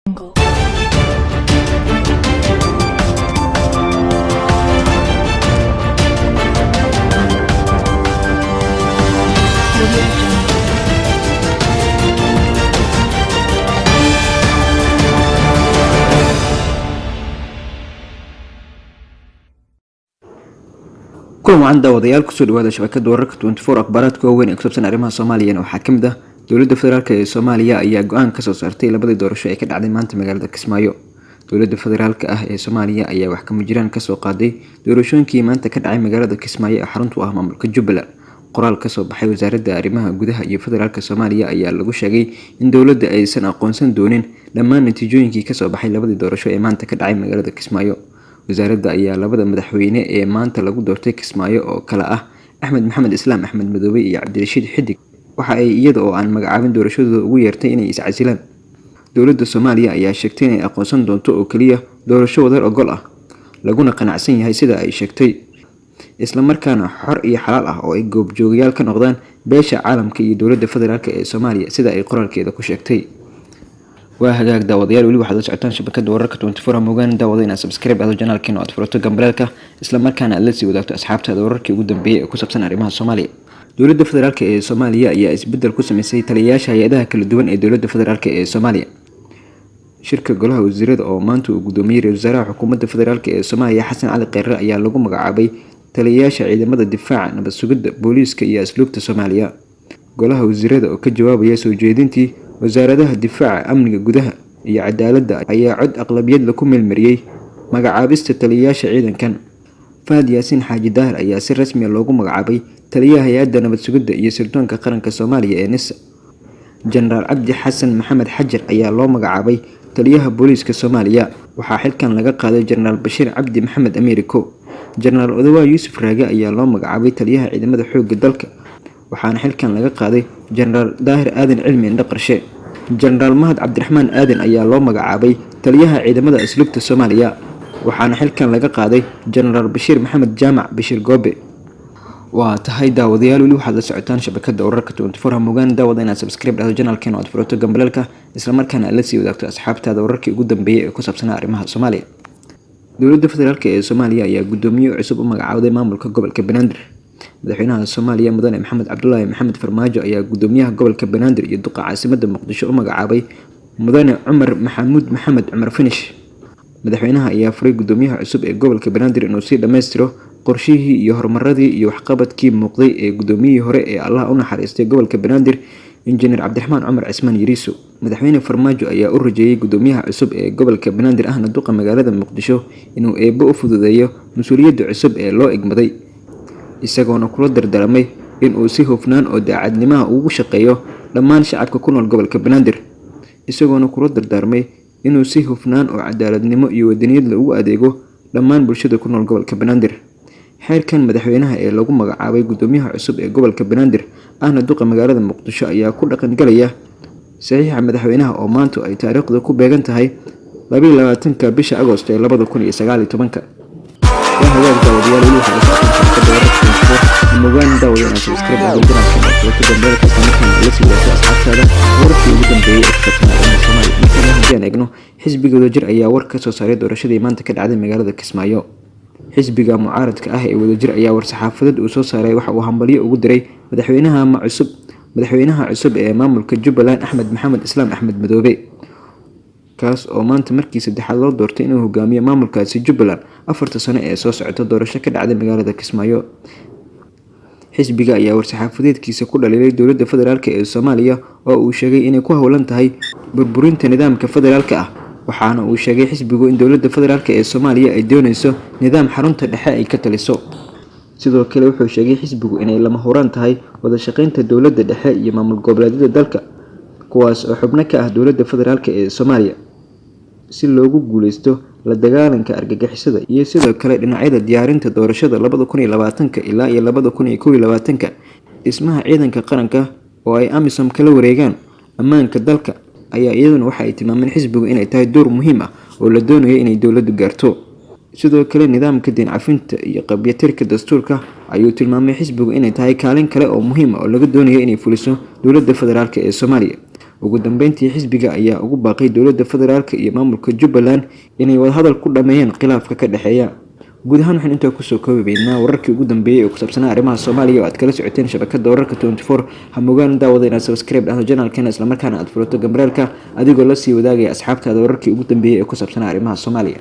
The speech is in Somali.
Jungle. Audio Jungle. kulan wacan daawadayaal kusoo dhawaada shabakada wararka 24 akhbaaraadka waaweyn ee ku saabsan arrimaha Soomaaliya waxaa ka mid ah dowladda federaalka ee Soomaaliya ayaa go'aan ka soo saartay labadii doorasho ee ka dhacday maanta magaalada Kismaayo. Dowladda federaalka ah ee Soomaaliya ayaa wax ka mujiraan ka soo qaaday doorashooyinkii maanta ka dhacay magaalada Kismaayo ee xarunta u ah maamulka Jubbaland. Qoraal ka soo baxay wasaaradda arrimaha gudaha iyo federaalka Soomaaliya ayaa lagu sheegay in dowladda aysan aqoonsan doonin dhammaan natiijooyinkii ka soo baxay labadii doorasho ee maanta ka dhacay magaalada Kismaayo. wasaaradda ayaa labada madaxweyne ee maanta lagu doortay Kismaayo oo kala ah Axmed Maxamed Islaam Axmed Madoobe iyo Cabdirashiid Xidig waxa ay iyada oo aan magacaabin doorashadooda ugu yeertay inay iscasilaan. Dowladda Soomaaliya ayaa sheegtay inay aqoonsan doonto oo kaliya doorasho wadar ogol ah laguna qanacsan yahay sida ay sheegtay, isla markaana xor iyo xalaal ah oo ay goobjoogayaal ka noqdaan beesha caalamka iyo dowladda federaalka ee Soomaaliya sida ay qoraalkeeda ku sheegtay. waa hagaag daawadayaal wali waxaad la socotaan shabakada wararka 24 mogaan daawadayna subscribe aad channelkeena oo aad furato gambalelka isla markaana aad la sii wadaagto asxaabtaada wararkii ugu dambeeyay ee ku saabsan arrimaha Soomaaliya. Dowladda federaalka ee Soomaaliya ayaa isbedel ku sameysay taliyayaasha hay'adaha kala duwan ee dowladda federaalka ee Soomaaliya. Shirka golaha wasiirada oo maanta uu gudoomiyay ra'iisul wasaaraha xukuumadda federaalka ee Soomaaliya Xasan Cali Kheyre ayaa lagu magacaabay taliyayaasha ciidamada difaaca, nabad sugidda, booliiska iyo asluubta Soomaaliya. Golaha wasiirada oo ka jawaabaya soo jeedintii wasaaradaha difaaca, amniga gudaha iyo cadaaladda ayaa cod aqlabiyad la ku meelmariyay magacaabista taliyayaasha ciidankan. Fahad Yaasiin Xaaji Daahir ayaa si rasmi ah loogu magacaabay taliyaha hay'adda nabad sugidda iyo sirdoonka qaranka Soomaaliya ee NISA. Jenaraal Cabdi Xasan Maxamed Xajar ayaa loo magacaabay taliyaha booliiska Soomaaliya. Waxaa xilkan laga qaaday Jenaraal Bashiir Cabdi Maxamed Ameeriko. Jenaraal Odawa Yuusuf Raage ayaa loo magacaabay taliyaha ciidamada xoogga dalka. waxaana xilkan laga qaaday Jenaraal Daahir Aadan Cilmi Indho Qarshe. Jenaraal Mahad Cabdiraxmaan Aadan ayaa loo magacaabay taliyaha ciidamada asluubta Soomaaliya. waxaana xilkan laga qaaday Jenaraal Bashiir Maxamed Jaamac Bashiir Goobe. waa tahay daawadayaal wali waxaad la socotaan shabakada wararka 24 mogaan daawadayna subscribe aad channelkeena oo aad furato gambalelka isla markaana aad la sii wadaagto asxaabtaada wararkii ugu dambeeyay ee ku saabsan arrimaha Soomaaliya. Dowladda federaalka ee Soomaaliya ayaa gudoomiye cusub u magacaabay maamulka gobolka Banaadir. madaxweynaha Soomaaliya mudane Maxamed Cabdullaahi Maxamed Farmaajo ayaa gudoomiyaha gobolka Banaadir iyo duqa caasimadda Muqdisho u magacaabay mudane Cumar Maxamuud Maxamed Cumar Finish. madaxweynaha ayaa furay gudoomiyaha cusub ee gobolka Banaadir inuu si dhameystiro qorshihii iyo horumaradii iyo waxqabadkii muuqday ee gudoomiyihii hore ee Allah u naxariistay gobolka Banaadir Injineer Cabdiraxmaan Cumar Cismaan Yariiso. madaxweyne Farmaajo ayaa u rajeeyay gudoomiyaha cusub ee gobolka Banaadir ahna duqa magaalada Muqdisho inuu eebo u fududeeyo mas'uuliyadda cusub ee loo igmaday, isagoona kula dardaarmay in uu si hufnaan oo daacadnimo ugu shaqeeyo dhammaan shacabka ku nool gobolka Banaadir. isagoona kula dardaarmay inuu si hufnaan oo cadaaladnimo iyo wadaniyad leh ugu adeego dhammaan bulshada ku nool gobolka Banaadir. xeerkan madaxweynaha ee lagu magacaabay gudoomiyaha cusub ee gobolka Banaadir ahna duqa magaalada Muqdisho ayaa ku dhaqan galaya saxiixa madaxweynaha oo maanta ay taariikhdu ku beegan tahay 22 bisha Agoosto ee 2019. وهذا داوديال ولي waxaa la socon kartaa mogaan daawadayaal subscribe aad u diraan sababtoo dambeeyay kasamakan la sii wadaagto asxaabtaada wararkii ugu dambeeyay ee ka tirsan Soomaaliya. markaan hadaan eegno xisbiga wadajir ayaa war ka soo saaray doorashadii maanta ka dhacday magaalada Kismaayo. xisbiga mucaaradka ah ee wadajir ayaa war saxaafadeed uu soo saaray waxa uu hambaliyo ugu diray madaxweynaha cusub ee maamulka Jubbaland Axmed Maxamed Islaam Axmed Madoobe, kaas oo maanta markii saddexaad loo doortay inuu hogaamiyo maamulkaasi Jubbaland 4 sano ee soo socota doorasho ka dhacday magaalada Kismaayo. xisbiga ayaa war saxaafadeedkiisa ku dhaliilay dowladda federaalka ee Soomaaliya oo uu sheegay inay ku hawlan tahay burburinta nidaamka federaalka ah. waxaana uu sheegay xisbigu in dowladda federaalka ee Soomaaliya ay doonayso nidaam xarunta dhexe ay ka taliso. sidoo kale wuxuu sheegay xisbigu inay lama huraan tahay wada shaqeynta dowladda dhexe iyo maamul goboleedyada dalka kuwaas oo xubno ka ah dowladda federaalka ee Soomaaliya si loogu guuleysto la dagaalanka argagixisada iyo sidoo kale dhinacyada diyaarinta doorashada 2020 ilaa 2021 dhismaha ciidanka qaranka oo ay AMISOM kala wareegaan ammaanka dalka ayaa iyaduna waxa ay tilmaameen xisbigu inay tahay door muhiim ah oo la doonayo inay dowladdu gaarto. sidoo kale nidaamka diin cafinta iyo qabyaatirka dastuurka ayuu tilmaamay xisbigu inay tahay kaalin kale oo muhiim ah oo laga doonayo inay fuliso dowladda federaalka ee Soomaaliya. ugu dambeyntii xisbiga ayaa ugu baaqay dowladda federaalka iyo maamulka Jubbaland inay wada hadal ku dhameeyaan khilaafka ka dhaxeeya. guud ahaan waxaan intaa kusoo koobaynaa wararkii ugu dambeeyay ee ku saabsanaa arrimaha Soomaaliya oo aad kala socoteen shabakada wararka 24. hamogaan daawada inaad subscribe dhahdo channelkeena isla markaana aad furato gambaraalka adigoo la sii wadaagaya asxaabtaada wararkii ugu dambeeyay ee ku saabsanaa arrimaha Soomaaliya.